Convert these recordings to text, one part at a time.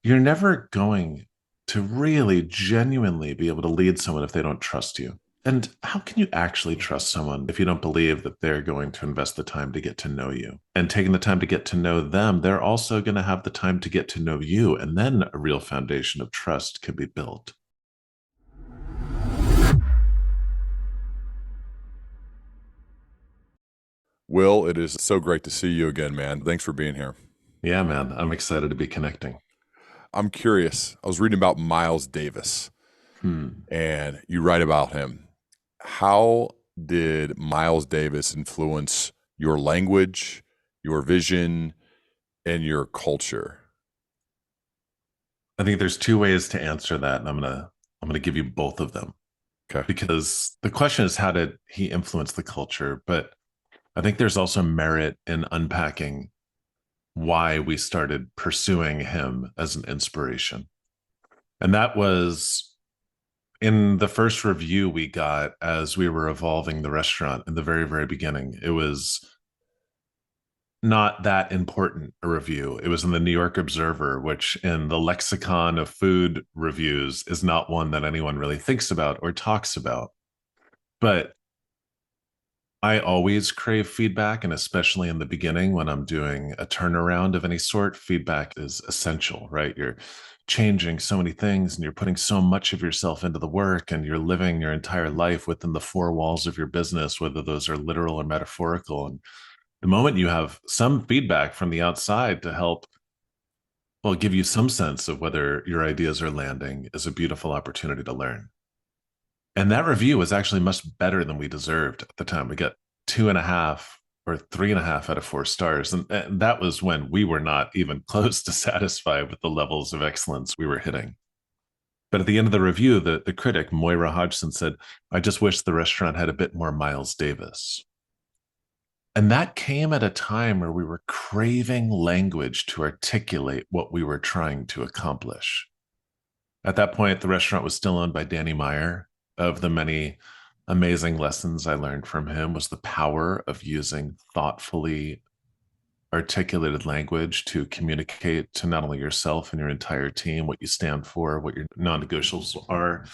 you're never going to really genuinely be able to lead someone if they don't trust you. And how can you actually trust someone if you don't believe that they're going to invest the time to get to know you? And taking the time to get to know them, they're also going to have the time to get to know you. And then a real foundation of trust can be built. Will, it is so great to see you again, man. Thanks for being here. Yeah, man, I'm excited to be connecting. I'm curious. I was reading about Miles Davis, Hmm. and you write about him. How did Miles Davis influence your language, your vision, and your culture? I think there's two ways to answer that, and I'm gonna give you both of them Okay. because the question is how did he influence the culture, but I think there's also merit in unpacking why we started pursuing him as an inspiration. And that was in the first review we got as we were evolving the restaurant in the very, very beginning. It was not that important a review. It was in the New York Observer, which in the lexicon of food reviews is not one that anyone really thinks about or talks about. But I always crave feedback, and especially in the beginning when I'm doing a turnaround of any sort, feedback is essential, right? You're changing so many things and you're putting so much of yourself into the work and you're living your entire life within the four walls of your business, whether those are literal or metaphorical. And the moment you have some feedback from the outside to help, well, give you some sense of whether your ideas are landing is a beautiful opportunity to learn. And that review was actually much better than we deserved at the time. We got 2.5 or 3.5 out of 4 stars. And that was when we were not even close to satisfied with the levels of excellence we were hitting. But at the end of the review, the critic, Moira Hodgson, said, I just wish the restaurant had a bit more Miles Davis. And that came at a time where we were craving language to articulate what we were trying to accomplish. At that point, the restaurant was still owned by Danny Meyer. Of the many amazing lessons I learned from him was the power of using thoughtfully articulated language to communicate to not only yourself and your entire team what you stand for, what your non-negotiables are,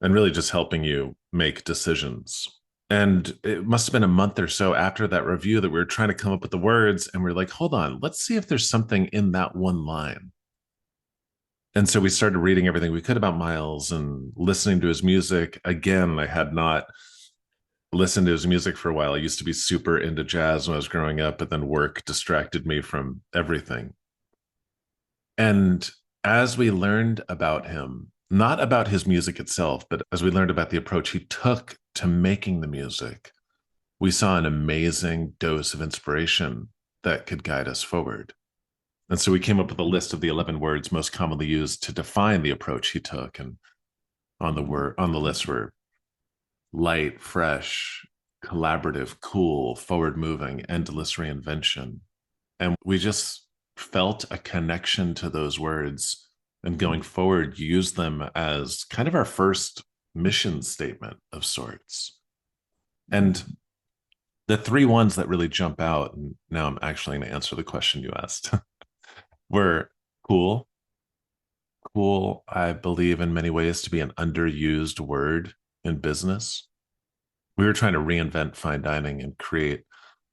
and really just helping you make decisions. And it must have been a month or so after that review that we were trying to come up with the words, and we are like, hold on, let's see if there's something in that one line. And so we started reading everything we could about Miles and listening to his music. Again, I had not listened to his music for a while. I used to be super into jazz when I was growing up, but then work distracted me from everything. And as we learned about him, not about his music itself, but as we learned about the approach he took to making the music, we saw an amazing dose of inspiration that could guide us forward. And so we came up with a list of the 11 words most commonly used to define the approach he took. And on the list were light, fresh, collaborative, cool, forward moving, endless reinvention. And we just felt a connection to those words. And going forward, use them as kind of our first mission statement of sorts. And the three ones that really jump out, and now I'm actually going to answer the question you asked, were cool. Cool, I believe, in many ways to be an underused word in business. We were trying to reinvent fine dining and create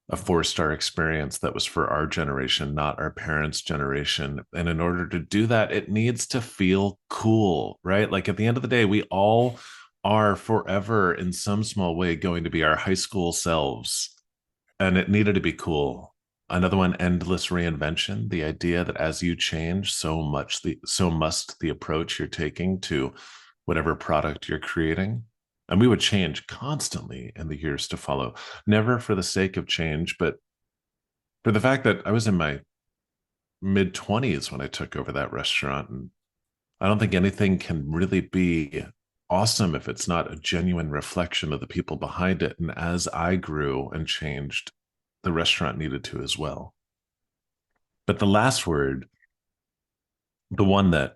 a 4 star experience that was for our generation, not our parents' generation. And in order to do that, it needs to feel cool, right? Like at the end of the day, we all are forever in some small way going to be our high school selves. And it needed to be cool. Another one, endless reinvention. The idea that as you change, so must the approach you're taking to whatever product you're creating. And we would change constantly in the years to follow, never for the sake of change, but for the fact that I was in my mid 20s when I took over that restaurant. And I don't think anything can really be awesome if it's not a genuine reflection of the people behind it. And as I grew and changed, the restaurant needed to as well. But the last word, the one that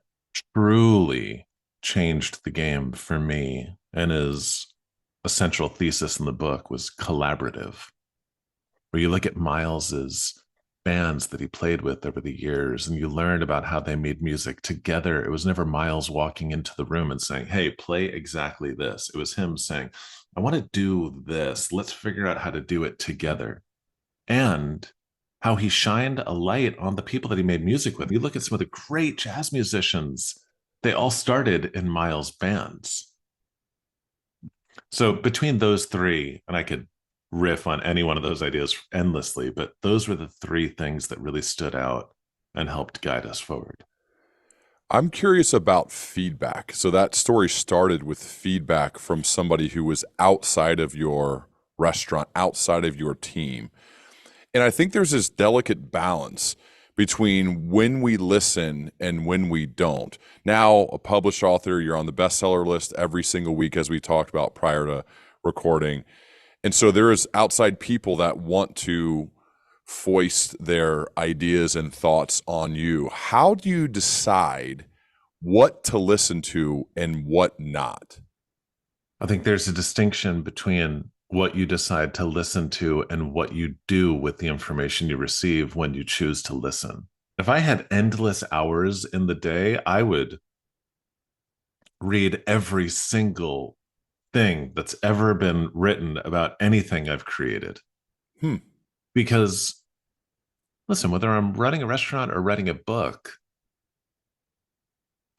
truly changed the game for me and is a central thesis in the book, was collaborative. Where you look at Miles's bands that he played with over the years, and you learned about how they made music together. It was never Miles walking into the room and saying, "Hey, play exactly this." It was him saying, "I want to do this. Let's figure out how to do it together." And how he shined a light on the people that he made music with. You look at some of the great jazz musicians, they all started in Miles' bands. So between those three, and I could riff on any one of those ideas endlessly, but those were the three things that really stood out and helped guide us forward. I'm curious about feedback. So that story started with feedback from somebody who was outside of your restaurant, outside of your team. And I think there's this delicate balance between when we listen and when we don't. Now, a published author, you're on the bestseller list every single week, as we talked about prior to recording. And so there is outside people that want to foist their ideas and thoughts on you. How do you decide what to listen to and what not? I think there's a distinction between what you decide to listen to and what you do with the information you receive when you choose to listen. If I had endless hours in the day, I would read every single thing that's ever been written about anything I've created. Hmm. Because, listen, whether I'm running a restaurant or writing a book,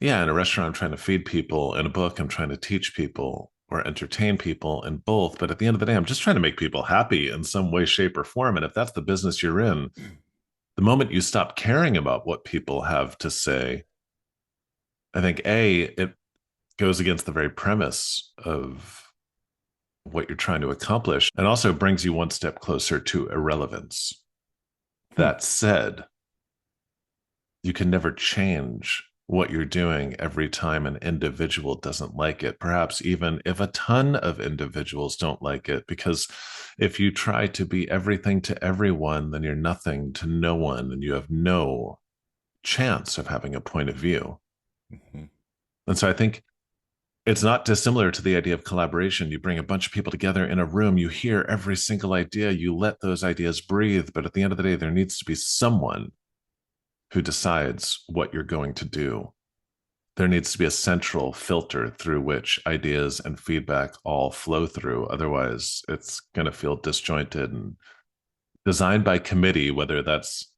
yeah, in a restaurant, I'm trying to feed people. In a book, I'm trying to teach people or entertain people in both. But at the end of the day, I'm just trying to make people happy in some way, shape, or form. And if that's the business you're in, the moment you stop caring about what people have to say, I think it goes against the very premise of what you're trying to accomplish and also brings you one step closer to irrelevance. Hmm. That said, you can never change what you're doing every time an individual doesn't like it, perhaps even if a ton of individuals don't like it, because if you try to be everything to everyone, then you're nothing to no one and you have no chance of having a point of view. Mm-hmm. And so I think it's not dissimilar to the idea of collaboration. You bring a bunch of people together in a room, you hear every single idea, you let those ideas breathe. But at the end of the day, there needs to be someone who decides what you're going to do. There needs to be a central filter through which ideas and feedback all flow through. Otherwise, it's going to feel disjointed and designed by committee, whether that's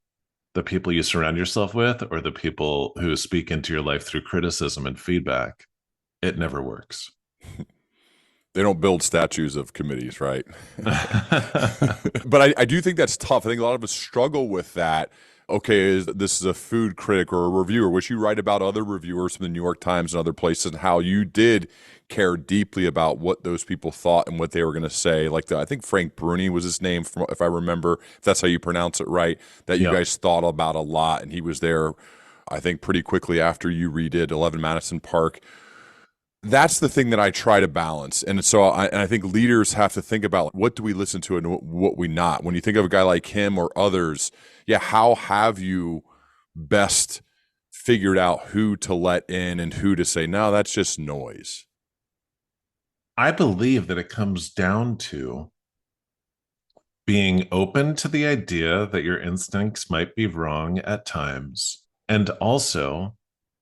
the people you surround yourself with or the people who speak into your life through criticism and feedback. It never works. They don't build statues of committees, right? But I do think that's tough. I think a lot of us struggle with that. Okay, this is a food critic or a reviewer, which you write about other reviewers from the New York Times and other places, and how you did care deeply about what those people thought and what they were going to say. Like I think Frank Bruni was his name, if I remember, if that's how you pronounce it right, that you Yep. guys thought about a lot, and he was there, I think, pretty quickly after you redid 11 Madison Park. That's the thing that I try to balance. And so I think leaders have to think about what do we listen to and what we not. When you think of a guy like him or others, yeah, how have you best figured out who to let in and who to say, no, that's just noise? I believe that it comes down to being open to the idea that your instincts might be wrong at times, and also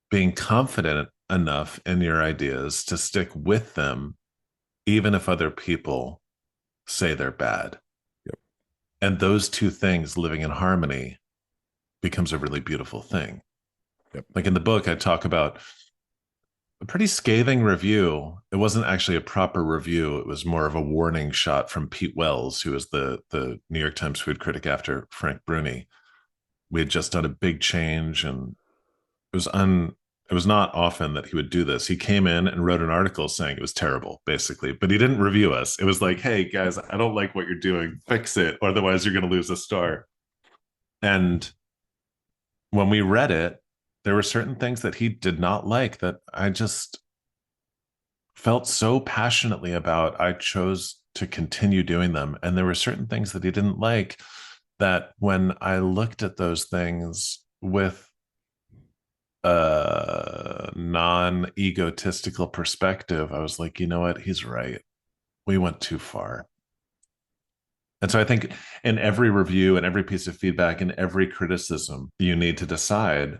being confident enough in your ideas to stick with them, even if other people say they're bad. Yep. And those two things living in harmony becomes a really beautiful thing. Yep. Like in the book, I talk about a pretty scathing review. It wasn't actually a proper review. It was more of a warning shot from Pete Wells, who was the New York Times food critic after Frank Bruni. We had just done a big change, and it was not often that he would do this. He came in and wrote an article saying it was terrible, basically, but he didn't review us. It was like, "Hey guys, I don't like what you're doing. Fix it, or otherwise you're going to lose a star." And when we read it, there were certain things that he did not like that I just felt so passionately about. I chose to continue doing them. And there were certain things that he didn't like that when I looked at those things with a non egotistical perspective, I was like, you know what? He's right. We went too far. And so I think in every review and every piece of feedback and every criticism, you need to decide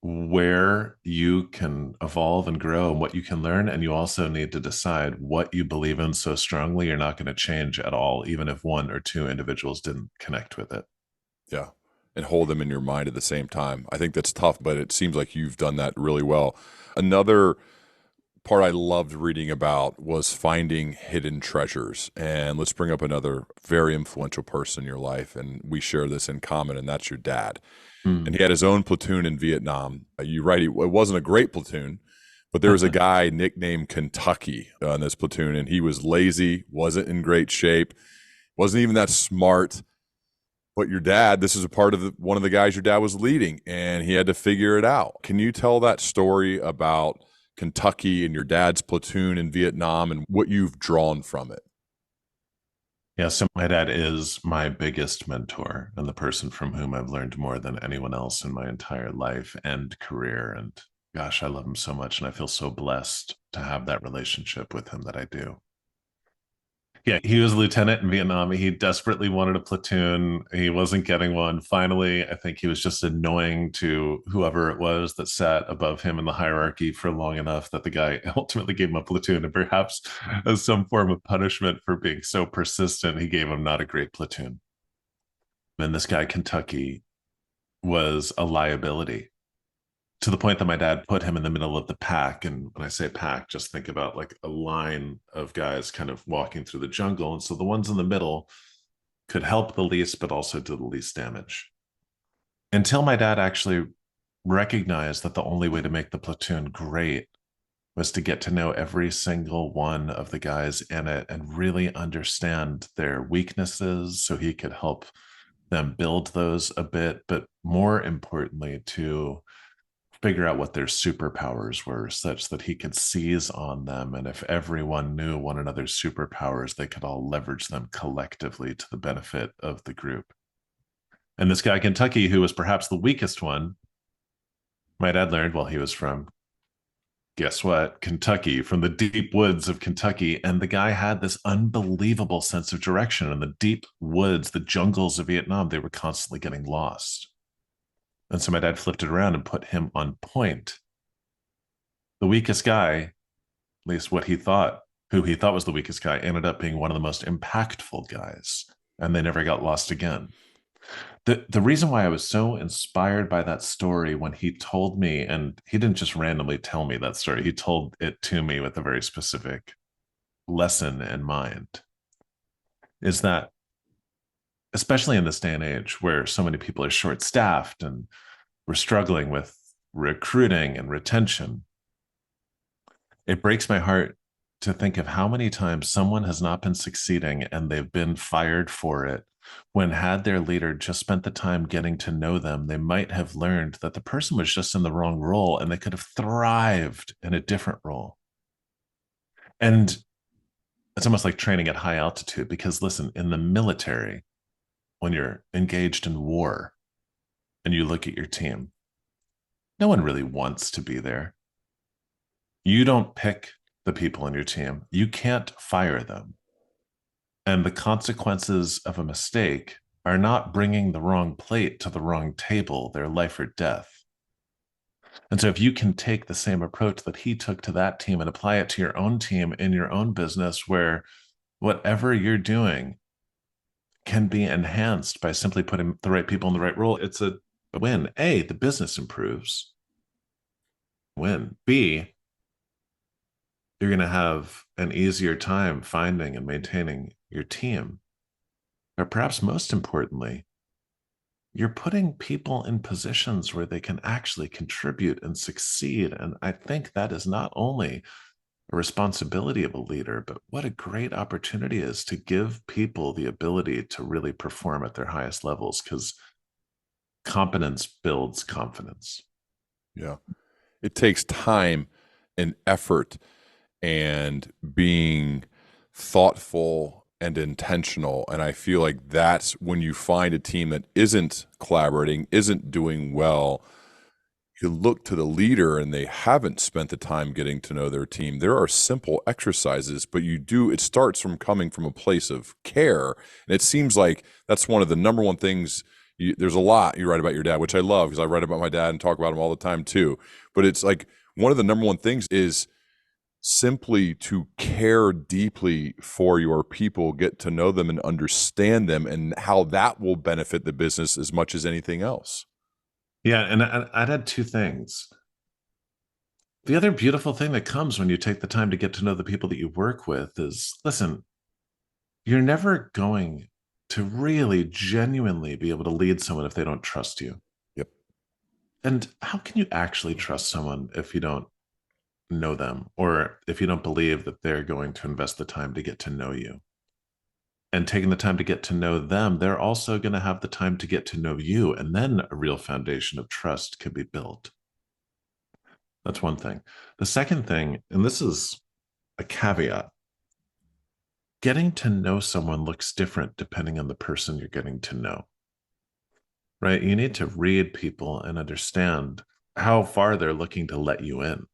where you can evolve and grow and what you can learn. And you also need to decide what you believe in so strongly you're not going to change at all, even if one or two individuals didn't connect with it. Yeah. And hold them in your mind at the same time. I think that's tough, but it seems like you've done that really well. Another part I loved reading about was finding hidden treasures. And let's bring up another very influential person in your life. And we share this in common, and that's your dad. And Mm. he had his own platoon in Vietnam. You right, it wasn't a great platoon, but there was a guy nicknamed Kentucky in this platoon, and he was lazy, wasn't in great shape, wasn't even that smart. But your dad, this is a part of one of the guys your dad was leading, and he had to figure it out. Can you tell that story about Kentucky and your dad's platoon in Vietnam and what you've drawn from it? Yeah, so my dad is my biggest mentor and the person from whom I've learned more than anyone else in my entire life and career. And gosh, I love him so much. And I feel so blessed to have that relationship with him that I do. Yeah, he was a lieutenant in Vietnam. He desperately wanted a platoon. He wasn't getting one. Finally, I think he was just annoying to whoever it was that sat above him in the hierarchy for long enough that the guy ultimately gave him a platoon. And perhaps as some form of punishment for being so persistent, he gave him not a great platoon. And this guy, Kentucky, was a liability to the point that my dad put him in the middle of the pack. And when I say pack, just think about like a line of guys kind of walking through the jungle. And so the ones in the middle could help the least, but also do the least damage. Until my dad actually recognized that the only way to make the platoon great was to get to know every single one of the guys in it and really understand their weaknesses so he could help them build those a bit, but more importantly, to figure out what their superpowers were such that he could seize on them. And if everyone knew one another's superpowers, they could all leverage them collectively to the benefit of the group. And this guy, Kentucky, who was perhaps the weakest one, my dad learned while he was from, guess what, Kentucky, from the deep woods of Kentucky. And the guy had this unbelievable sense of direction in the deep woods, the jungles of Vietnam. They were constantly getting lost. And so my dad flipped it around and put him on point. The weakest guy, at least what he thought, who he thought was the weakest guy, ended up being one of the most impactful guys. And they never got lost again. The reason why I was so inspired by that story when he told me, and he didn't just randomly tell me that story, he told it to me with a very specific lesson in mind, is that especially in this day and age where so many people are short staffed and we're struggling with recruiting and retention, it breaks my heart to think of how many times someone has not been succeeding and they've been fired for it, when had their leader just spent the time getting to know them, they might have learned that the person was just in the wrong role and they could have thrived in a different role. And it's almost like training at high altitude because listen, in the military, when you're engaged in war and you look at your team, no one really wants to be there. You don't pick the people in your team. You can't fire them. And the consequences of a mistake are not bringing the wrong plate to the wrong table, they're life or death. And so if you can take the same approach that he took to that team and apply it to your own team in your own business, where whatever you're doing can be enhanced by simply putting the right people in the right role, it's a win. A, the business improves. Win. B, you're going to have an easier time finding and maintaining your team. But perhaps most importantly, you're putting people in positions where they can actually contribute and succeed. And I think that is not only a responsibility of a leader, but what a great opportunity is to give people the ability to really perform at their highest levels because competence builds confidence. Yeah. It takes time and effort and being thoughtful and intentional. And I feel like that's when you find a team that isn't collaborating, isn't doing well, you can look to the leader and they haven't spent the time getting to know their team. There are simple exercises, but it starts from coming from a place of care. And it seems like that's one of the number one things. There's a lot you write about your dad, which I love because I write about my dad and talk about him all the time too. But it's like one of the number one things is simply to care deeply for your people, get to know them and understand them, and how that will benefit the business as much as anything else. Yeah, and I'd add two things. The other beautiful thing that comes when you take the time to get to know the people that you work with is, listen, you're never going to really genuinely be able to lead someone if they don't trust you. Yep. And how can you actually trust someone if you don't know them, or if you don't believe that they're going to invest the time to get to know you? And taking the time to get to know them, they're also going to have the time to get to know you. And then a real foundation of trust can be built. That's one thing. The second thing, and this is a caveat, getting to know someone looks different depending on the person you're getting to know, right? You need to read people and understand how far they're looking to let you in,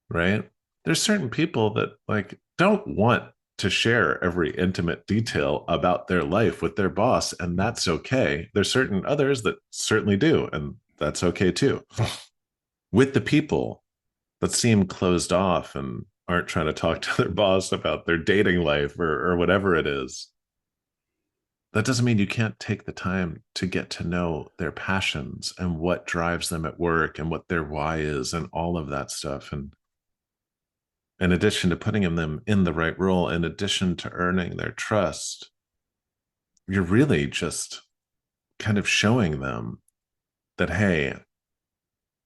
right? There's certain people that like don't want to share every intimate detail about their life with their boss, and that's okay. There's certain others that certainly do, and that's okay too. With the people that seem closed off and aren't trying to talk to their boss about their dating life or whatever it is, that doesn't mean you can't take the time to get to know their passions and what drives them at work and what their why is and all of that stuff. And in addition to putting them in the right role, in addition to earning their trust, you're really just kind of showing them that, hey,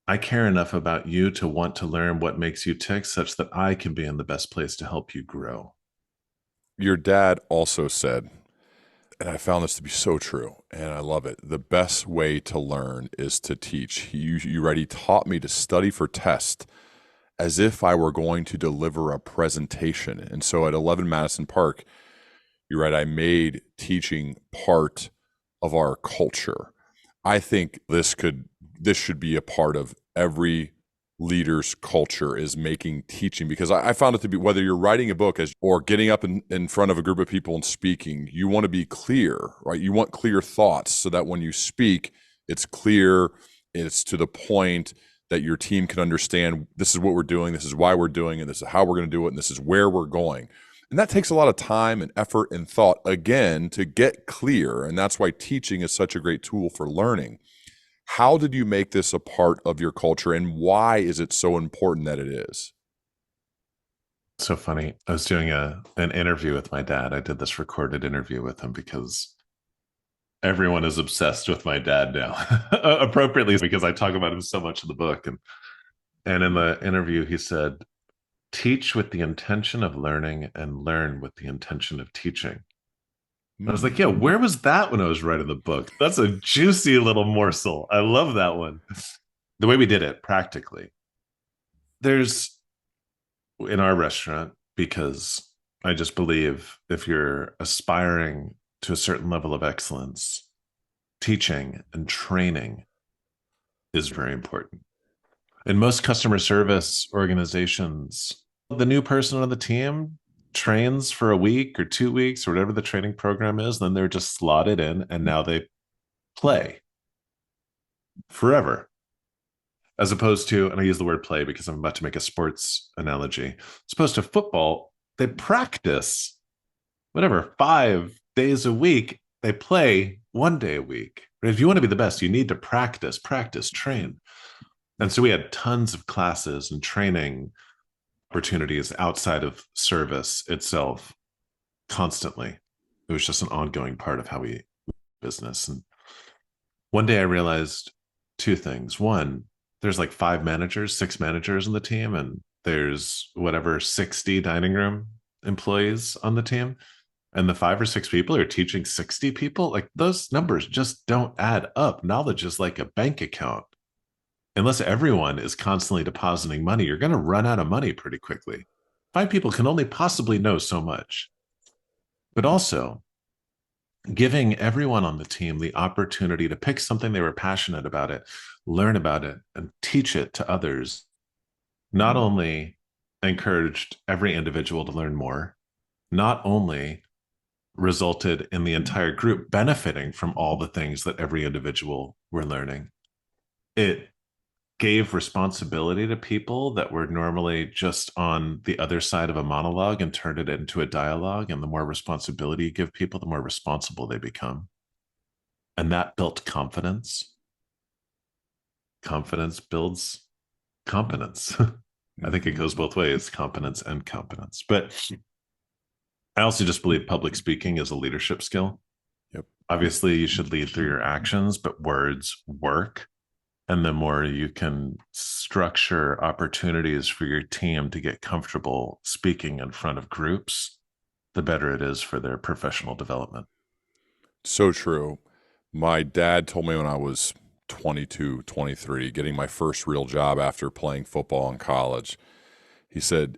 I care enough about you to want to learn what makes you tick such that I can be in the best place to help you grow. Your dad also said, and I found this to be so true, and I love it, the best way to learn is to teach. You ready? Taught me to study for test as if I were going to deliver a presentation. And so at 11 Madison Park, you're right, I made teaching part of our culture. I think this should be a part of every leader's culture, is making teaching, because I found it to be, whether you're writing a book or getting up in front of a group of people and speaking, you want to be clear, right? You want clear thoughts so that when you speak, it's clear, it's to the point, that your team can understand this is what we're doing, this is why we're doing it, this is how we're going to do it, and this is where we're going. And that takes a lot of time and effort and thought, again, to get clear. And that's why teaching is such a great tool for learning. How did you make this a part of your culture, and why is it so important that it is? So funny. I was doing an interview with my dad. I did this recorded interview with him because everyone is obsessed with my dad now, appropriately, because I talk about him so much in the book. And in the interview, he said, teach with the intention of learning and learn with the intention of teaching. I was like, yeah, where was that when I was writing the book? That's a juicy little morsel. I love that one. The way we did it practically. There's in our restaurant, because I just believe if you're aspiring to a certain level of excellence, teaching and training is very important. In most customer service organizations, the new person on the team trains for a week or 2 weeks or whatever the training program is, then they're just slotted in and now they play forever. As opposed to, and I use the word play because I'm about to make a sports analogy, as opposed to football, they practice whatever, 5 days a week. They play 1 day a week. But if you want to be the best, you need to practice, train. And so we had tons of classes and training opportunities outside of service itself constantly. It was just an ongoing part of how we business. And one day I realized two things. One, there's like 6 managers on the team, and there's whatever 60 dining room employees on the team. And the 5 or 6 people are teaching 60 people. Like, those numbers just don't add up. Knowledge is like a bank account. Unless everyone is constantly depositing money, you're going to run out of money pretty quickly. 5 people can only possibly know so much. But also, giving everyone on the team the opportunity to pick something they were passionate about it, learn about it, and teach it to others, not only encouraged every individual to learn more, not only resulted in the entire group benefiting from all the things that every individual were learning, it gave responsibility to people that were normally just on the other side of a monologue and turned it into a dialogue. And the more responsibility you give people, the more responsible they become. And that built confidence. Confidence builds competence. I think it goes both ways, competence and competence. But I also just believe public speaking is a leadership skill. Yep. Obviously, you should lead through your actions, but words work. And the more you can structure opportunities for your team to get comfortable speaking in front of groups, the better it is for their professional development. So true. My dad told me when I was 22, 23, getting my first real job after playing football in college, he said,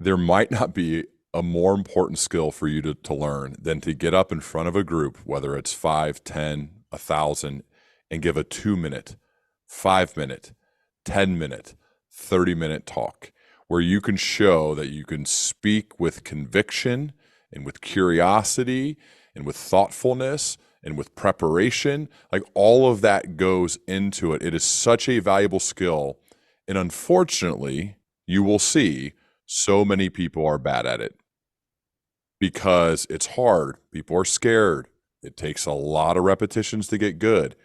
there might not be a more important skill for you to learn than to get up in front of a group, whether it's 5, 10, 1,000, and give a 2-minute, 5-minute, 10-minute, 30-minute talk where you can show that you can speak with conviction and with curiosity and with thoughtfulness and with preparation. Like all of that goes into it. It is such a valuable skill. And unfortunately, you will see so many people are bad at it because it's hard. People are scared. It takes a lot of repetitions to get good.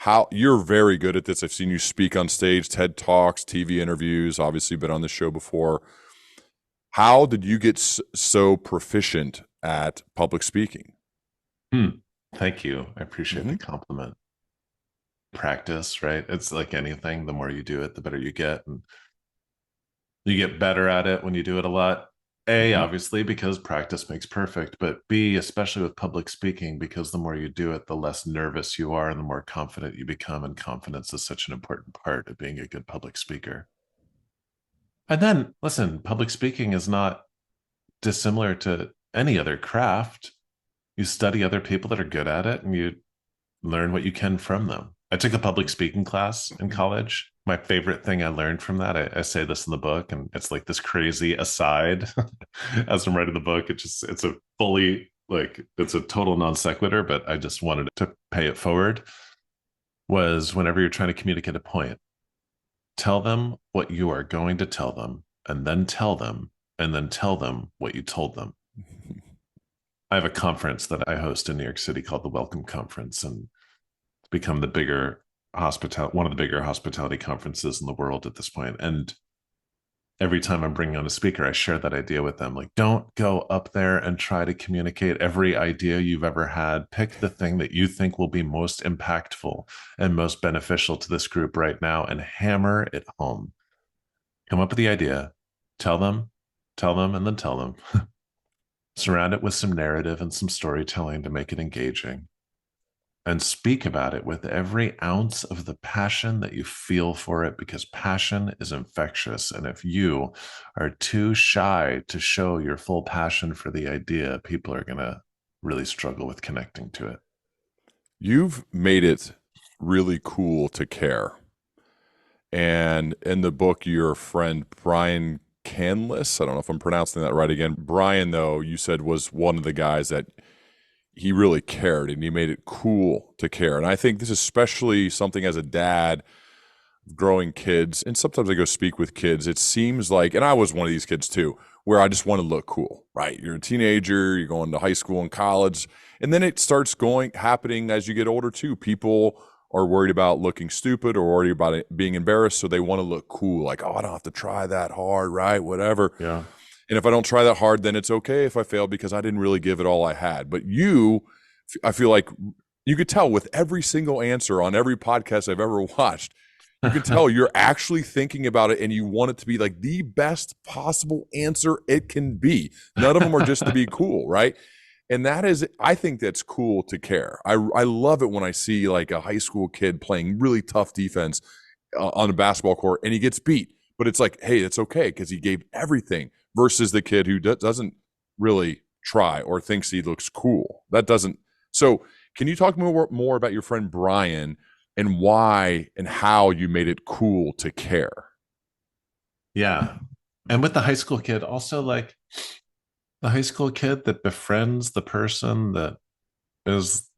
How you're very good at this. I've seen you speak on stage, TED Talks, TV interviews, obviously been on the show before. How did you get so proficient at public speaking? Thank you. I appreciate the compliment. Practice, right? It's like anything. The more you do it, the better you get. And you get better at it when you do it a lot. A, obviously, because practice makes perfect, but B, especially with public speaking, because the more you do it, the less nervous you are and the more confident you become. And confidence is such an important part of being a good public speaker. And then, listen, public speaking is not dissimilar to any other craft. You study other people that are good at it and you learn what you can from them. I took a public speaking class in college. My favorite thing I learned from that, I say this in the book, and it's like this crazy aside as I'm writing the book. It's a fully like it's a total non sequitur, but I just wanted to pay it forward. Was whenever you're trying to communicate a point, tell them what you are going to tell them, and then tell them what you told them. I have a conference that I host in New York City called the Welcome Conference, and become the bigger one of the bigger hospitality conferences in the world at this point. And every time I'm bringing on a speaker, I share that idea with them. Like, don't go up there and try to communicate every idea you've ever had. Pick the thing that you think will be most impactful and most beneficial to this group right now and hammer it home. Come up with the idea, tell them, and then tell them. Surround it with some narrative and some storytelling to make it engaging. And speak about it with every ounce of the passion that you feel for it, because passion is infectious. And if you are too shy to show your full passion for the idea, people are going to really struggle with connecting to it. You've made it really cool to care. And in the book, your friend Brian Canless, I don't know if I'm pronouncing that right again. Brian, though, you said was one of the guys that he really cared and he made it cool to care. And I think this is especially something as a dad growing kids, and sometimes I go speak with kids, it seems like, and I was one of these kids too, where I just want to look cool, right? You're a teenager, you're going to high school and college, and then it starts happening as you get older too. People are worried about looking stupid or worried about it being embarrassed, so they want to look cool, like, oh, I don't have to try that hard, right? Whatever. Yeah. And if I don't try that hard, then it's okay if I fail because I didn't really give it all I had. But I feel like you could tell with every single answer on every podcast I've ever watched, you can tell you're actually thinking about it and you want it to be like the best possible answer it can be. None of them are just to be cool, right? And I think that's cool to care. I love it when I see like a high school kid playing really tough defense on a basketball court and he gets beat. But it's like, hey, it's okay because he gave everything, versus the kid who doesn't really try or thinks he looks cool. So, can you talk more about your friend Brian and why and how you made it cool to care? Yeah. And with the high school kid, also like the high school kid that befriends the person that is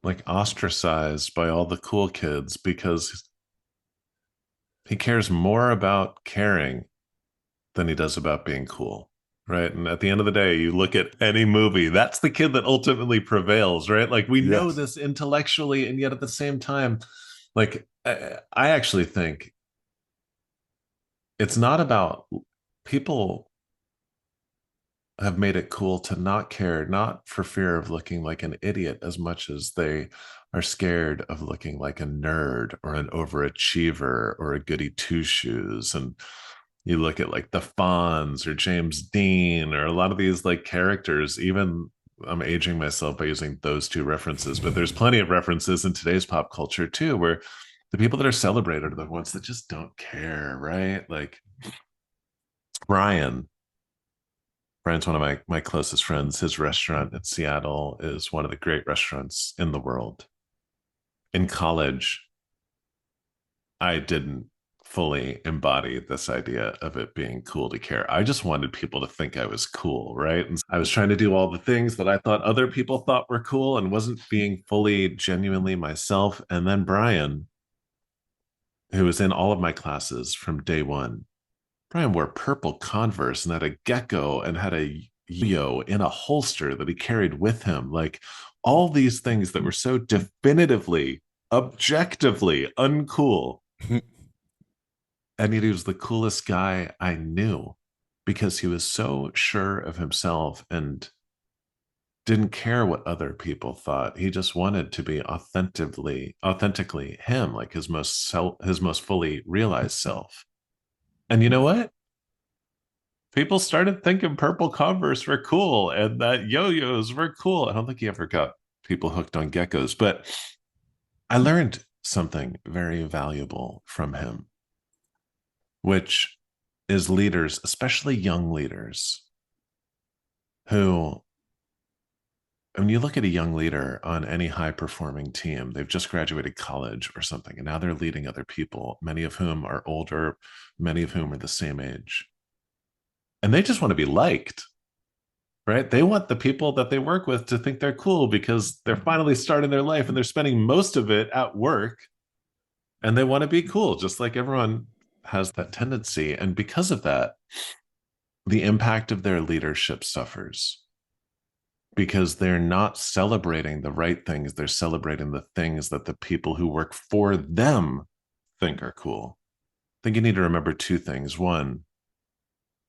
like ostracized by all the cool kids because he cares more about caring than he does about being cool. Right. And at the end of the day, you look at any movie, that's the kid that ultimately prevails. Right. Like we know Yes. this intellectually. And yet at the same time, like I actually think it's not about people have made it cool to not care, not for fear of looking like an idiot as much as they are scared of looking like a nerd or an overachiever or a goody two shoes. And you look at like the Fonz or James Dean or a lot of these like characters, even I'm aging myself by using those two references, but there's plenty of references in today's pop culture too, where the people that are celebrated are the ones that just don't care, right? Like Brian, Brian's one of my closest friends. His restaurant in Seattle is one of the great restaurants in the world. In college, I didn't fully embody this idea of it being cool to care. I just wanted people to think I was cool, right? And I was trying to do all the things that I thought other people thought were cool and wasn't being fully genuinely myself. And then Brian, who was in all of my classes from day one, Brian wore purple Converse and had a gecko and had a yo in a holster that he carried with him. Like all these things that were so definitively, objectively uncool. And yet he was the coolest guy I knew because he was so sure of himself and didn't care what other people thought. He just wanted to be authentically him, like his most fully realized self. And you know what? People started thinking purple Converse were cool and that yo-yos were cool. I don't think he ever got people hooked on geckos, but I learned something very valuable from him, which is leaders, especially young leaders, who, when you look at a young leader on any high performing team, they've just graduated college or something, and now they're leading other people, many of whom are older, many of whom are the same age. And they just want to be liked, right? They want the people that they work with to think they're cool because they're finally starting their life and they're spending most of it at work and they want to be cool, just like everyone has that tendency. And because of that, the impact of their leadership suffers because they're not celebrating the right things. They're celebrating the things that the people who work for them think are cool. I think you need to remember two things. One,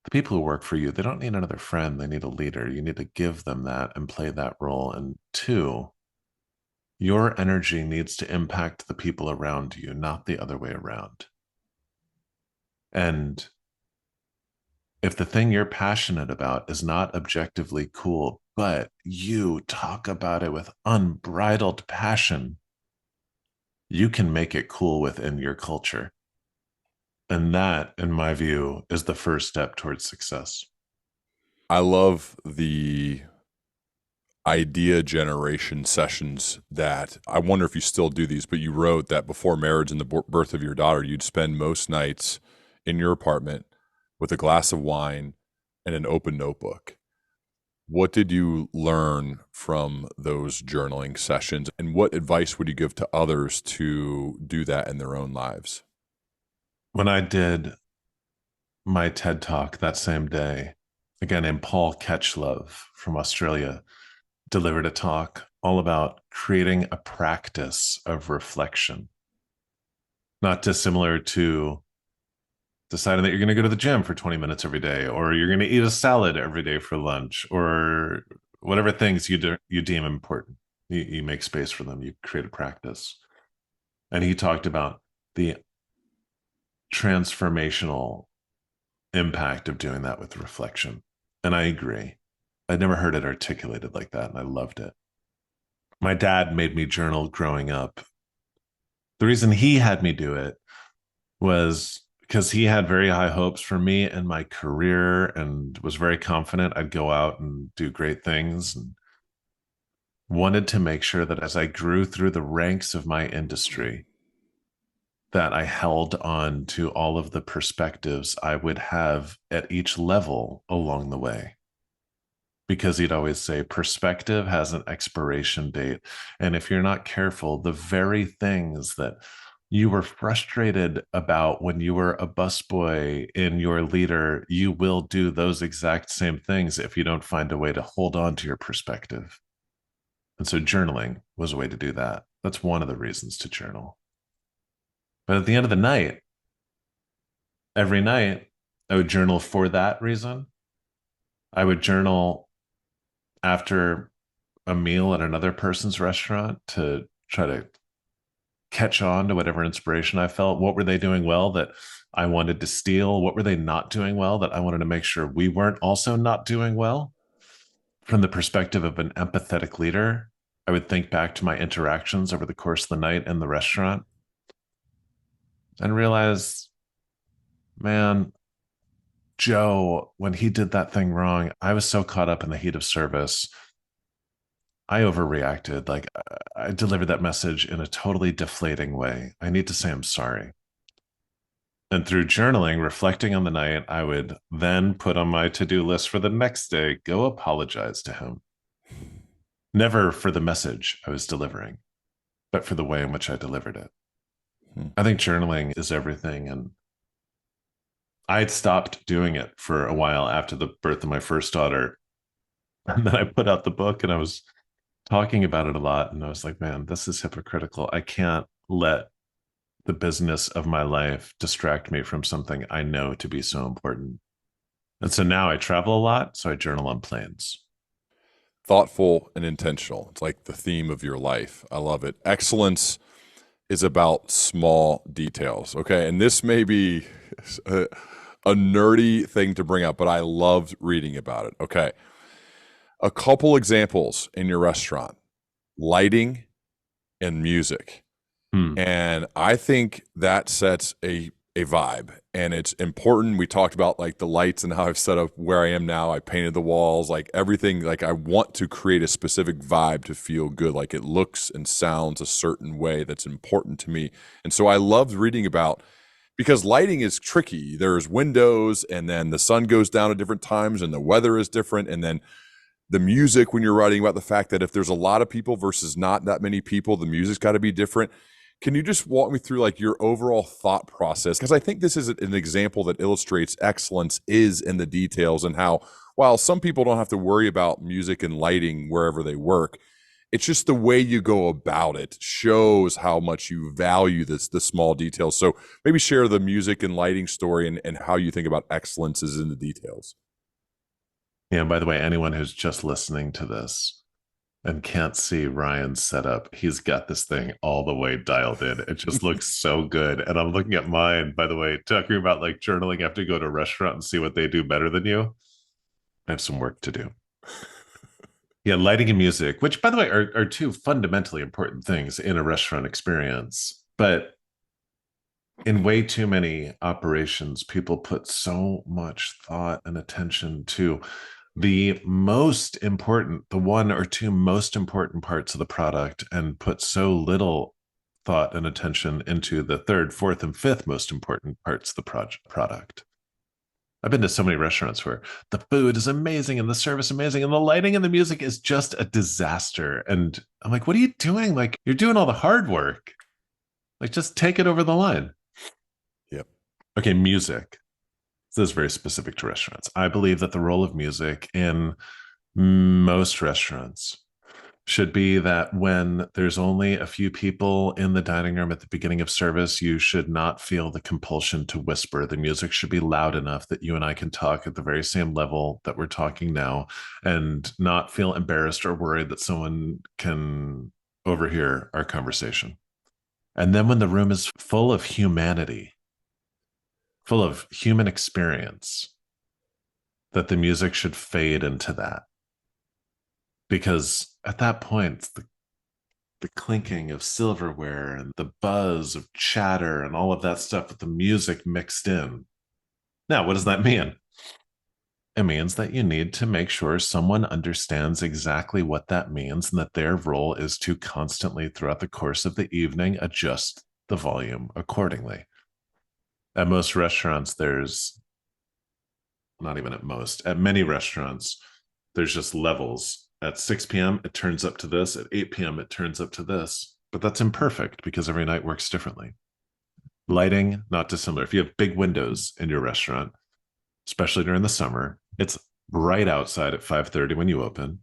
the people who work for you, they don't need another friend. They need a leader. You need to give them that and play that role. And two, your energy needs to impact the people around you, not the other way around. And if the thing you're passionate about is not objectively cool, but you talk about it with unbridled passion, you can make it cool within your culture. And that, in my view, is the first step towards success. I love the idea generation sessions that I wonder if you still do these, but you wrote that before marriage and the birth of your daughter, you'd spend most nights in your apartment with a glass of wine and an open notebook. What did you learn from those journaling sessions, and what advice would you give to others to do that in their own lives? When I did my TED talk that same day, a guy named Paul Ketchlove from Australia delivered a talk all about creating a practice of reflection, not dissimilar to deciding that you're going to go to the gym for 20 minutes every day, or you're going to eat a salad every day for lunch, or whatever things you deem important. You make space for them, you create a practice. And he talked about the transformational impact of doing that with reflection. And I agree. I'd never heard it articulated like that, and I loved it. My dad made me journal growing up. The reason he had me do it was because he had very high hopes for me and my career and was very confident I'd go out and do great things. And wanted to make sure that as I grew through the ranks of my industry, that I held on to all of the perspectives I would have at each level along the way. Because he'd always say, perspective has an expiration date. And if you're not careful, the very things that you were frustrated about when you were a busboy in your leader, you will do those exact same things if you don't find a way to hold on to your perspective. And so journaling was a way to do that. That's one of the reasons to journal. But at the end of the night, every night, I would journal for that reason. I would journal after a meal at another person's restaurant to try to catch on to whatever inspiration I felt. What were they doing well that I wanted to steal? What were they not doing well that I wanted to make sure we weren't also not doing well? From the perspective of an empathetic leader, I would think back to my interactions over the course of the night in the restaurant and realize, man, Joe, when he did that thing wrong, I was so caught up in the heat of service. I overreacted. Like I delivered that message in a totally deflating way. I need to say I'm sorry. And through journaling, reflecting on the night, I would then put on my to do list for the next day, go apologize to him. Never for the message I was delivering, but for the way in which I delivered it. Hmm. I think journaling is everything. And I had stopped doing it for a while after the birth of my first daughter. And then I put out the book and I was talking about it a lot. And I was like, man, this is hypocritical. I can't let the business of my life distract me from something I know to be so important. And so now I travel a lot. So I journal on planes. Thoughtful and intentional. It's like the theme of your life. I love it. Excellence is about small details. Okay. And this may be a nerdy thing to bring up, but I loved reading about it. Okay. A couple examples in your restaurant: lighting and music. Hmm. And I think that sets a vibe, and it's important. We talked about like the lights and how I've set up where I am now. I painted the walls, like everything. Like I want to create a specific vibe to feel good. Like it looks and sounds a certain way that's important to me. And so I loved reading about, because lighting is tricky. There's windows, and then the sun goes down at different times, and the weather is different. And then the music, when you're writing about the fact that if there's a lot of people versus not that many people, the music's got to be different. Can you just walk me through like your overall thought process? Because I think this is an example that illustrates excellence is in the details, and how while some people don't have to worry about music and lighting wherever they work, it's just the way you go about it shows how much you value the small details. So maybe share the music and lighting story, and how you think about excellence is in the details. Yeah. And by the way, anyone who's just listening to this and can't see Ryan's setup, he's got this thing all the way dialed in. It just looks so good. And I'm looking at mine, by the way, talking about like journaling. I have to go to a restaurant and see what they do better than you. I have some work to do. Yeah, lighting and music, which by the way are two fundamentally important things in a restaurant experience. But in way too many operations, people put so much thought and attention to the most important, the one or two most important parts of the product, and put so little thought and attention into the third, fourth, and fifth most important parts of the product. I've been to so many restaurants where the food is amazing and the service amazing and the lighting and the music is just a disaster. And I'm like, what are you doing? Like, you're doing all the hard work. Like, just take it over the line. Yep. Okay, music. This is very specific to restaurants. I believe that the role of music in most restaurants should be that when there's only a few people in the dining room at the beginning of service, you should not feel the compulsion to whisper. The music should be loud enough that you and I can talk at the very same level that we're talking now, and not feel embarrassed or worried that someone can overhear our conversation. And then when the room is full of humanity, full of human experience, that the music should fade into that. Because at that point, the clinking of silverware and the buzz of chatter and all of that stuff with the music mixed in. Now, what does that mean? It means that you need to make sure someone understands exactly what that means and that their role is to constantly, throughout the course of the evening, adjust the volume accordingly. At most restaurants, there's not even at most, at many restaurants, there's just levels. At 6 p.m., it turns up to this. At 8 p.m., it turns up to this. But that's imperfect because every night works differently. Lighting, not dissimilar. If you have big windows in your restaurant, especially during the summer, it's bright outside at 5:30 when you open.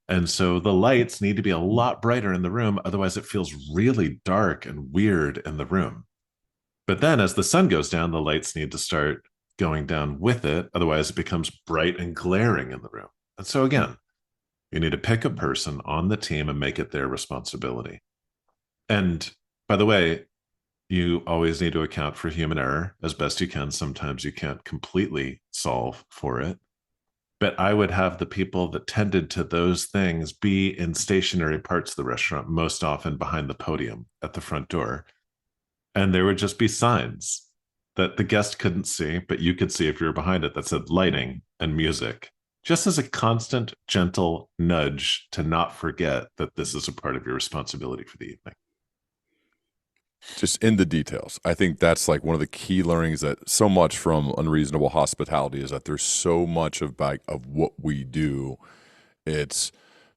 And so the lights need to be a lot brighter in the room. Otherwise, it feels really dark and weird in the room. But then as the sun goes down, the lights need to start going down with it. Otherwise, it becomes bright and glaring in the room. And so, again, you need to pick a person on the team and make it their responsibility. And by the way, you always need to account for human error as best you can. Sometimes you can't completely solve for it. But I would have the people that tended to those things be in stationary parts of the restaurant, most often behind the podium at the front door. And there would just be signs that the guest couldn't see, but you could see if you were behind it, that said lighting and music, just as a constant, gentle nudge to not forget that this is a part of your responsibility for the evening. Just in the details. I think that's like one of the key learnings that so much from Unreasonable Hospitality is that there's so much of what we do. It's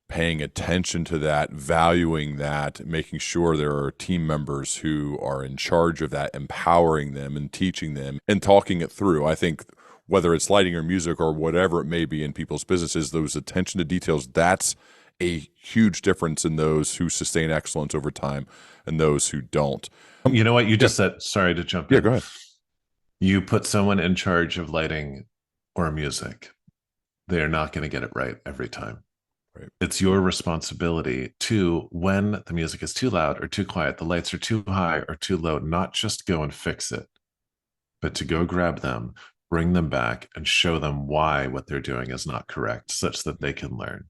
paying attention to that, valuing that, making sure there are team members who are in charge of that, empowering them and teaching them and talking it through. I think whether it's lighting or music or whatever it may be in people's businesses, those attention to details, that's a huge difference in those who sustain excellence over time and those who don't. You know what you just said? Sorry to jump Yeah, in. go ahead. You put someone in charge of lighting or music, they are not going to get it right every time. Right. It's your responsibility to, when the music is too loud or too quiet, the lights are too high or too low, not just go and fix it, but to go grab them, bring them back, and show them why what they're doing is not correct, such that they can learn.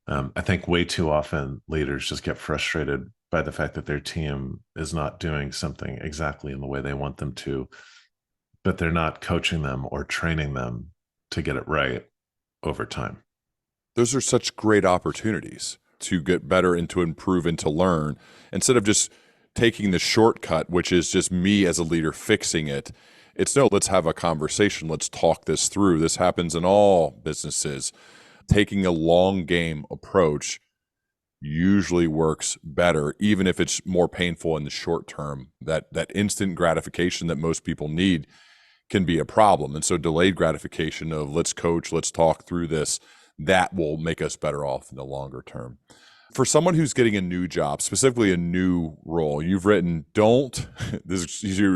I think way too often leaders just get frustrated by the fact that their team is not doing something exactly in the way they want them to, but they're not coaching them or training them to get it right over time. Those are such great opportunities to get better and to improve and to learn instead of just taking the shortcut, which is just me as a leader fixing it. It's no, let's have a conversation. Let's talk this through. This happens in all businesses. Taking a long game approach usually works better, even if it's more painful in the short term. That instant gratification that most people need can be a problem. And so delayed gratification of let's coach, let's talk through this, that will make us better off in the longer term. For someone who's getting a new job, specifically a new role, you've written, you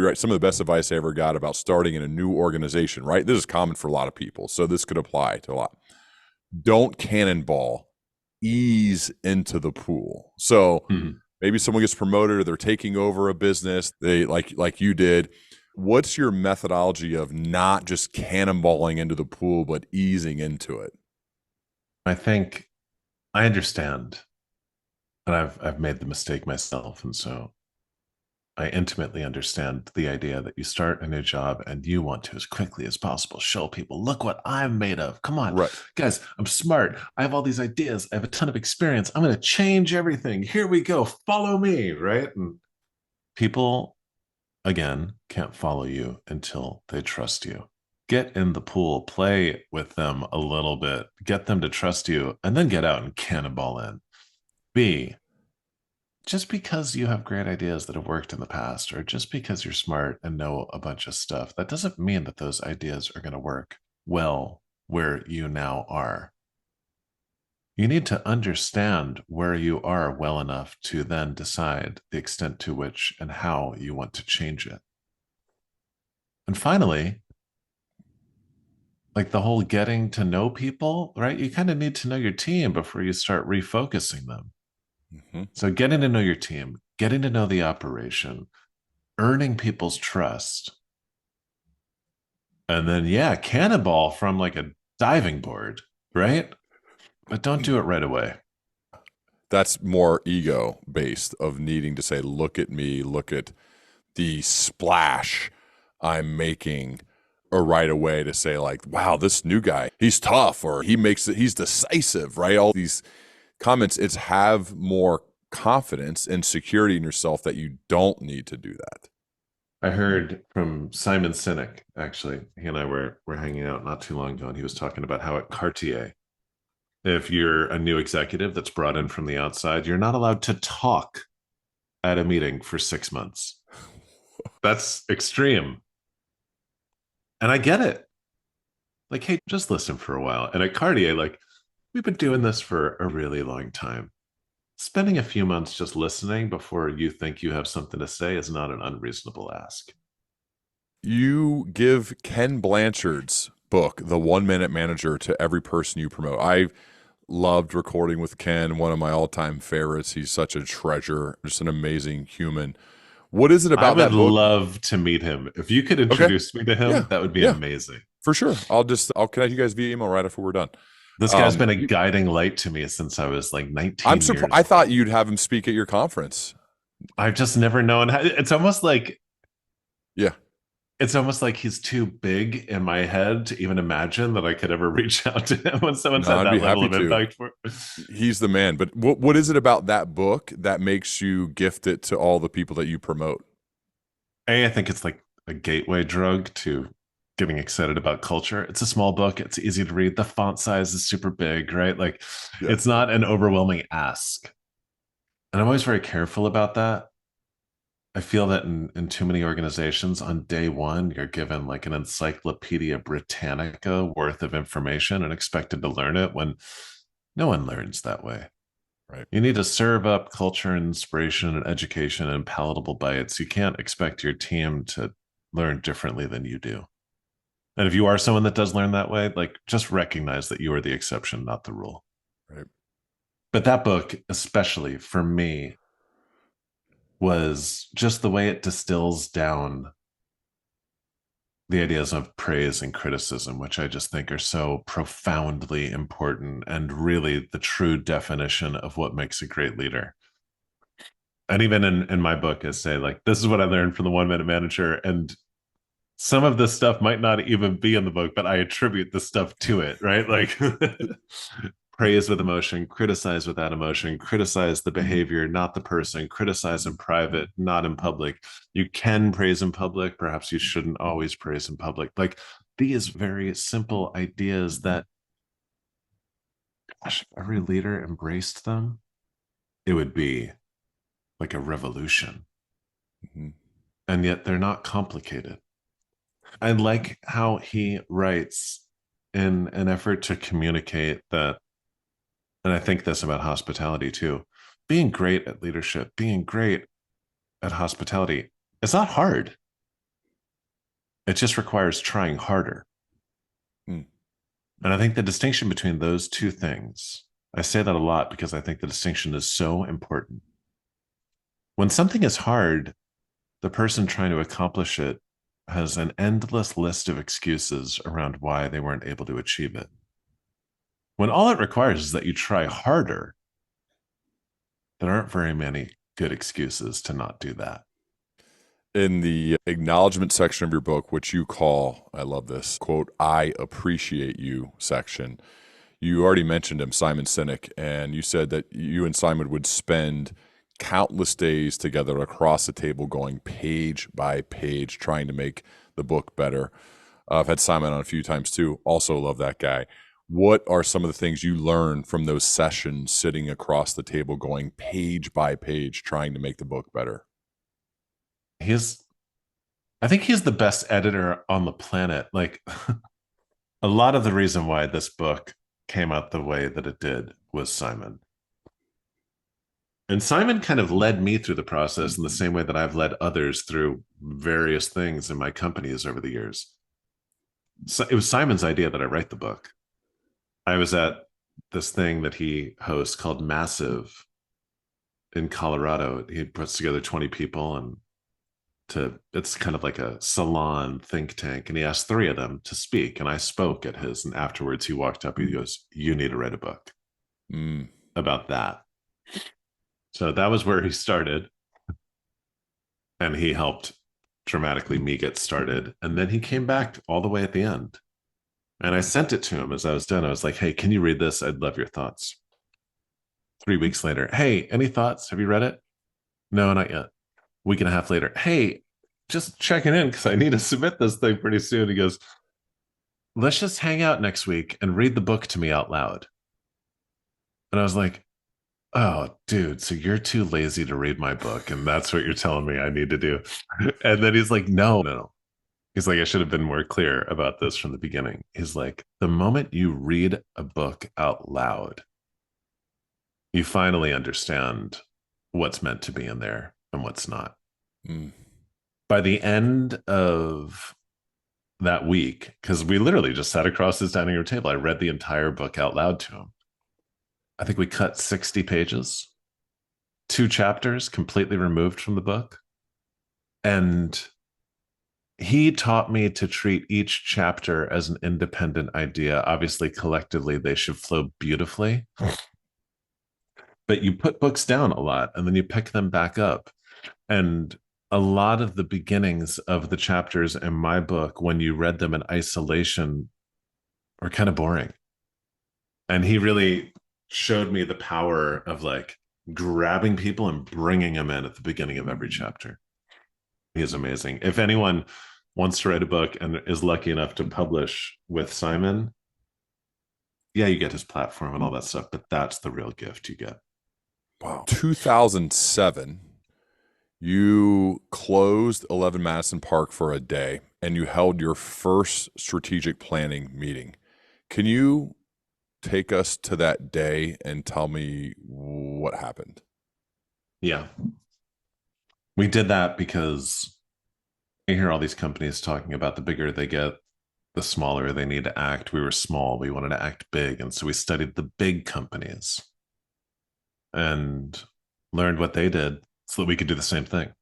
write some of the best advice I ever got about starting in a new organization, right? This is common for a lot of people, so this could apply to a lot. Don't cannonball, ease into the pool. So maybe someone gets promoted or they're taking over a business, they like you did. What's your methodology of not just cannonballing into the pool, but easing into it? I think I understand, and I've made the mistake myself, and so I intimately understand the idea that you start a new job and you want to, as quickly as possible, show people, look what I'm made of. Come on, Right. guys, I'm smart. I have all these ideas. I have a ton of experience. I'm going to change everything. Here we go. Follow me, right? And people, again, can't follow you until they trust you. Get in the pool, play with them a little bit, get them to trust you, and then get out and cannonball in. B, just because you have great ideas that have worked in the past, or just because you're smart and know a bunch of stuff, that doesn't mean that those ideas are going to work well where you now are. You need to understand where you are well enough to then decide the extent to which and how you want to change it. And finally, like the whole getting to know people, right? You kind of need to know your team before you start refocusing them. So getting to know your team, getting to know the operation, earning people's trust, and then, yeah, cannonball from like a diving board, right? But don't do it right away. That's more ego based of needing to say, look at me, look at the splash I'm making or right away to say like, wow, this new guy, he's tough, or he's decisive, right? All these comments, it's have more confidence and security in yourself that you don't need to do that. I heard from Simon Sinek, actually. He and I were hanging out not too long ago, and he was talking about how at Cartier, if you're a new executive that's brought in from the outside, you're not allowed to talk at a meeting for 6 months. That's extreme. And I get it. Like, hey, just listen for a while. And at Cartier, like, we've been doing this for a really long time. Spending a few months just listening before you think you have something to say is not an unreasonable ask. You give Ken Blanchard's book, The 1 Minute Manager, to every person you promote. I loved recording with Ken, one of my all-time favorites. He's such a treasure, just an amazing human. What is it I about would that book? love to meet him. If you could Okay. introduce me to Yeah. him, that would be Yeah, amazing. for sure. I'll connect you guys via email right after we're done. This guy's been a guiding light to me since I was like I'm 19 surprised. years I thought old. you'd have him speak at your conference. I've just never known how. Yeah. It's almost like he's too big in my head to even imagine that I could ever reach out to him when someone's No, had I'd be that level happy of to. impact for. He's the man. But what is it about that book that makes you gift it to all the people that you promote? I think it's like a gateway drug to getting excited about culture. It's a small book. It's easy to read. The font size is super big, right? Like Yeah. it's not an overwhelming ask. And I'm always very careful about that. I feel that in too many organizations on day one, you're given like an Encyclopedia Britannica worth of information and expected to learn it when no one learns that way. Right. You need to serve up culture and inspiration and education and palatable bites. You can't expect your team to learn differently than you do. And if you are someone that does learn that way, like just recognize that you are the exception, not the rule. Right. But that book, especially for me, was just the way it distills down the ideas of praise and criticism, which I just think are so profoundly important and really the true definition of what makes a great leader. And even in my book, I say, like, this is what I learned from the 1 Minute Manager. And some of this stuff might not even be in the book, but I attribute the stuff to it, right? Like praise with emotion, criticize without emotion, criticize the behavior, not the person, criticize in private, not in public. You can praise in public. Perhaps you shouldn't always praise in public. Like these very simple ideas that, gosh, if every leader embraced them, it would be like a revolution. Mm-hmm. And yet they're not complicated. I like how he writes in an effort to communicate that, and I think this about hospitality too, being great at leadership, being great at hospitality, it's not hard. It just requires trying harder. Mm. And I think the distinction between those two things, I say that a lot because I think the distinction is so important. When something is hard, the person trying to accomplish it has an endless list of excuses around why they weren't able to achieve it. When all it requires is that you try harder, there aren't very many good excuses to not do that. In the acknowledgement section of your book, which you call, I love this quote, I appreciate you section, you already mentioned him, Simon Sinek, and you said that you and Simon would spend countless days together across the table going page by page trying to make the book better. I've had Simon on a few times too. Also love that guy. What are some of the things you learned from those sessions sitting across the table going page by page trying to make the book better? I think he's the best editor on the planet. Like a lot of the reason why this book came out the way that it did was Simon. And Simon kind of led me through the process in the same way that I've led others through various things in my companies over the years. So it was Simon's idea that I write the book. I was at this thing that he hosts called Massive in Colorado. He puts together 20 people and it's kind of like a salon think tank. And he asked three of them to speak. And I spoke at his. And afterwards he walked up, he goes, you need to write a book about that. So that was where he started. And he helped dramatically me get started. And then he came back all the way at the end. And I sent it to him as I was done. I was like, hey, can you read this? I'd love your thoughts. 3 weeks later, hey, any thoughts? Have you read it? No, not yet. Week and a half later, hey, just checking in because I need to submit this thing pretty soon. He goes, let's just hang out next week and read the book to me out loud. And I was like, oh, dude, so you're too lazy to read my book. And that's what you're telling me I need to do. And then he's like, no, no, no. He's like, I should have been more clear about this from the beginning. He's like, the moment you read a book out loud, you finally understand what's meant to be in there and what's not. Mm. By the end of that week, because we literally just sat across his dining room table, I read the entire book out loud to him. I think we cut 60 pages, 2 chapters completely removed from the book. And he taught me to treat each chapter as an independent idea. Obviously, collectively, they should flow beautifully. But you put books down a lot and then you pick them back up. And a lot of the beginnings of the chapters in my book, when you read them in isolation, are kind of boring. And he really showed me the power of like grabbing people and bringing them in at the beginning of every chapter. He is amazing. If anyone wants to write a book and is lucky enough to publish with Simon, yeah, you get his platform and all that stuff, but that's the real gift you get. Wow. 2007, you closed 11 Madison Park for a day and you held your first strategic planning meeting. Can you take us to that day and tell me what happened? Yeah. We did that because you hear all these companies talking about the bigger they get, the smaller they need to act. We were small. We wanted to act big. And so we studied the big companies and learned what they did so that we could do the same thing.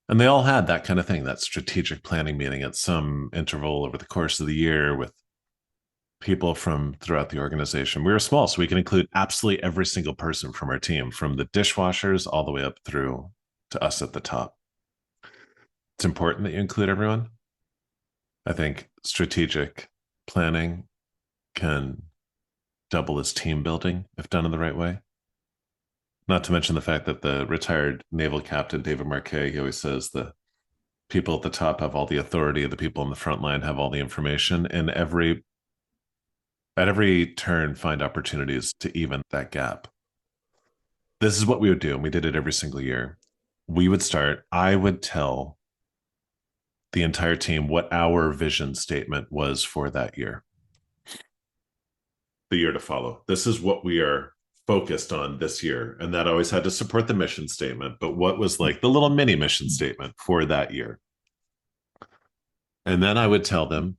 And they all had that kind of thing, that strategic planning meeting at some interval over the course of the year with people from throughout the organization. We were small, so we can include absolutely every single person from our team, from the dishwashers all the way up through to us at the top. It's important that you include everyone. I think strategic planning can double as team building if done in the right way. Not to mention the fact that the retired naval captain, David Marquet, he always says the people at the top have all the authority, the people on the front line have all the information, and at every turn find opportunities to even that gap. This is what we would do, and we did it every single year. We would start, I would tell the entire team what our vision statement was for that year, the year to follow. This is what we are focused on this year. And that always had to support the mission statement. But what was like the little mini mission statement for that year? And then I would tell them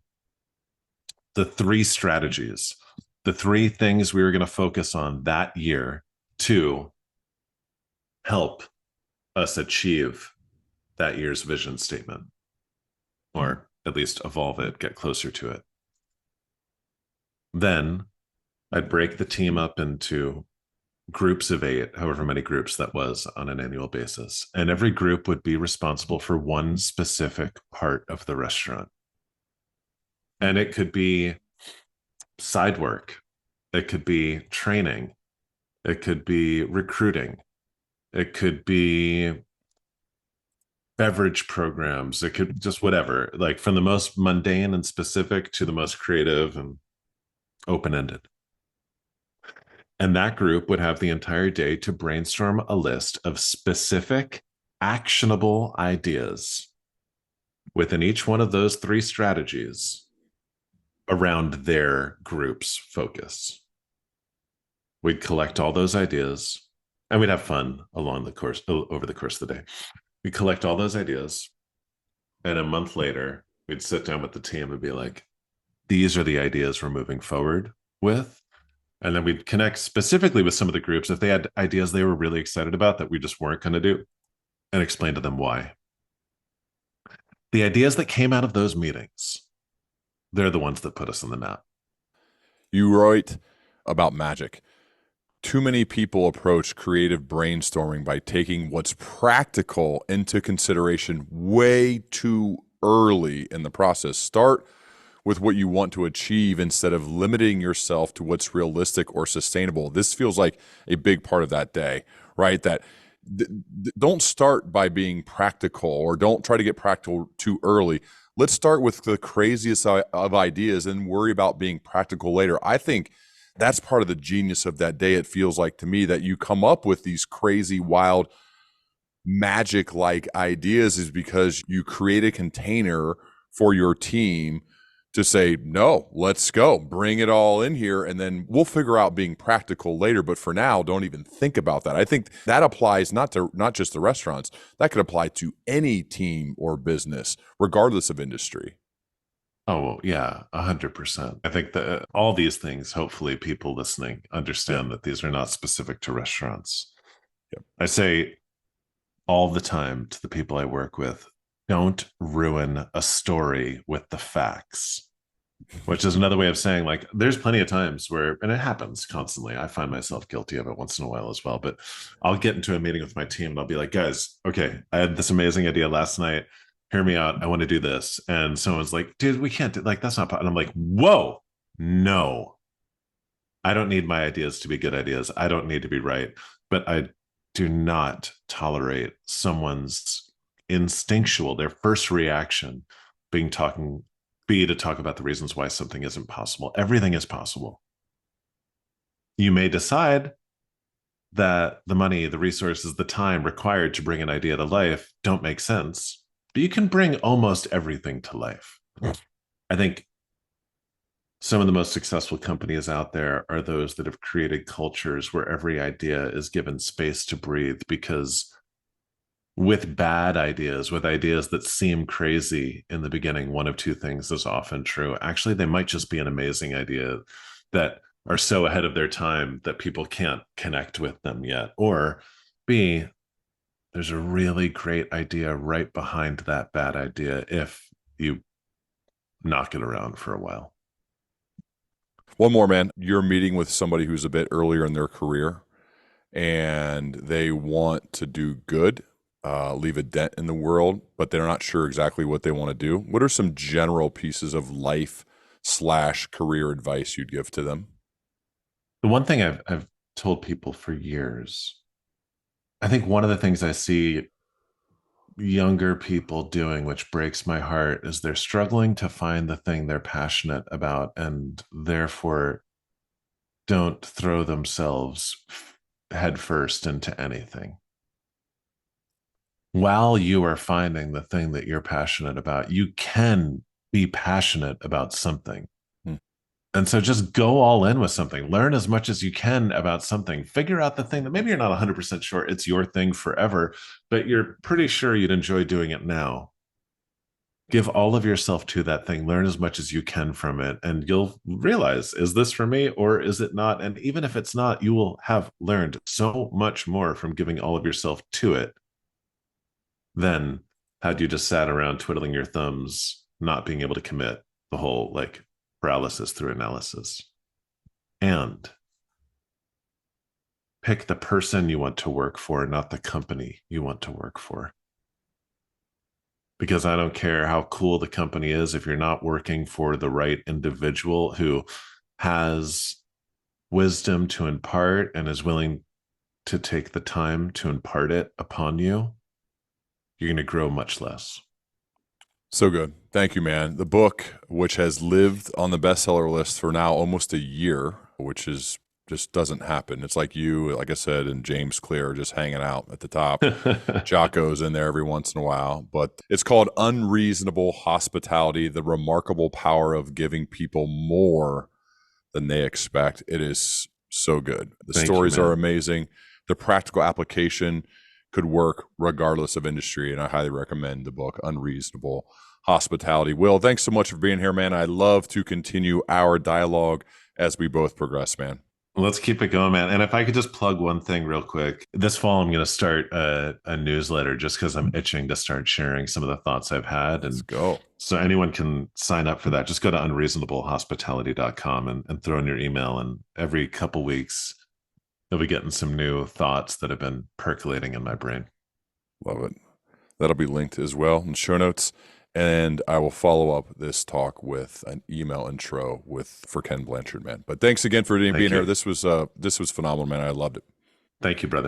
the 3 strategies, the 3 things we were going to focus on that year to help us achieve that year's vision statement, or at least evolve it, get closer to it. Then I'd break the team up into groups of 8, however many groups that was on an annual basis. And every group would be responsible for one specific part of the restaurant. And it could be side work, it could be training, it could be recruiting, it could be beverage programs, it could just whatever, like from the most mundane and specific to the most creative and open-ended. And that group would have the entire day to brainstorm a list of specific, actionable ideas within each one of those 3 strategies around their group's focus. We'd collect all those ideas and we'd have fun along the course, over the course of the day. We'd collect all those ideas. And a month later, we'd sit down with the team and be like, these are the ideas we're moving forward with. And then we'd connect specifically with some of the groups if they had ideas they were really excited about that we just weren't going to do, and explain to them why. The ideas that came out of those meetings, they're the ones that put us on the map. You write about magic. Too many people approach creative brainstorming by taking what's practical into consideration way too early in the process. Start with what you want to achieve instead of limiting yourself to what's realistic or sustainable. This feels like a big part of that day, right? That don't start by being practical, or don't try to get practical too early. Let's start with the craziest of ideas and worry about being practical later. I think that's part of the genius of that day. It feels like to me that you come up with these crazy, wild, magic like ideas is because you create a container for your team to say, no, let's go, bring it all in here, and then we'll figure out being practical later. But for now, don't even think about that. I think that applies not just the restaurants, that could apply to any team or business, regardless of industry. Oh, well, yeah, 100%. I think that all these things, hopefully people listening Yeah. understand that these are not specific to restaurants. Yeah. I say all the time to the people I work with, don't ruin a story with the facts, which is another way of saying, like, there's plenty of times where, and it happens constantly. I find myself guilty of it once in a while as well, but I'll get into a meeting with my team and I'll be like, guys, okay, I had this amazing idea last night. Hear me out. I want to do this. And someone's like, dude, we can't do, like, that's not, and I'm like, whoa, no, I don't need my ideas to be good ideas. I don't need to be right, but I do not tolerate someone's instinctual, their first reaction being talking, be to talk about the reasons why something isn't possible. Everything is possible. You may decide that the money, the resources, the time required to bring an idea to life don't make sense, but you can bring almost everything to life. I think some of the most successful companies out there are those that have created cultures where every idea is given space to breathe, because with bad ideas, with ideas that seem crazy in the beginning, one of two things is often true. Actually, they might just be an amazing idea that are so ahead of their time that people can't connect with them yet. Or B, there's a really great idea right behind that bad idea if you knock it around for a while. One more, man. You're meeting with somebody who's a bit earlier in their career and they want to do good, leave a dent in the world, but they're not sure exactly what they want to do. What are some general pieces of life slash career advice you'd give to them? The one thing I've told people for years, I think one of the things I see younger people doing, which breaks my heart, is they're struggling to find the thing they're passionate about and therefore don't throw themselves headfirst into anything. While you are finding the thing that you're passionate about, you can be passionate about something. Hmm. And so just go all in with something. Learn as much as you can about something. Figure out the thing that maybe you're not 100% sure it's your thing forever, but you're pretty sure you'd enjoy doing it now. Give all of yourself to that thing. Learn as much as you can from it, and you'll realize, is this for me or is it not? And even if it's not, you will have learned so much more from giving all of yourself to it than had you just sat around twiddling your thumbs, not being able to commit, the whole like paralysis through analysis. And pick the person you want to work for, not the company you want to work for. Because I don't care how cool the company is, if you're not working for the right individual who has wisdom to impart and is willing to take the time to impart it upon you, you're going to grow much less. So good. Thank you, man. The book, which has lived on the bestseller list for now almost a year, which is just doesn't happen. It's like you, like I said, and James Clear just hanging out at the top. Jocko's in there every once in a while, but it's called Unreasonable Hospitality, the remarkable power of giving people more than they expect. It is so good. The Thank you, stories are man. amazing. The practical application could work regardless of industry, and I highly recommend the book Unreasonable Hospitality. Will, thanks so much for being here, man. I love to continue our dialogue as we both progress, man. Let's keep it going, man. And if I could just plug one thing real quick, this fall I'm going to start a newsletter just because I'm itching to start sharing some of the thoughts I've had. Let's And go. so anyone can sign up for that. Just go to unreasonablehospitality.com and throw in your email. And every couple weeks, you'll be getting some new thoughts that have been percolating in my brain. Love it. That'll be linked as well in show notes. And I will follow up this talk with an email intro for Ken Blanchard, man. But thanks again for being Thank here. you. This was phenomenal, man. I loved it. Thank you, brother.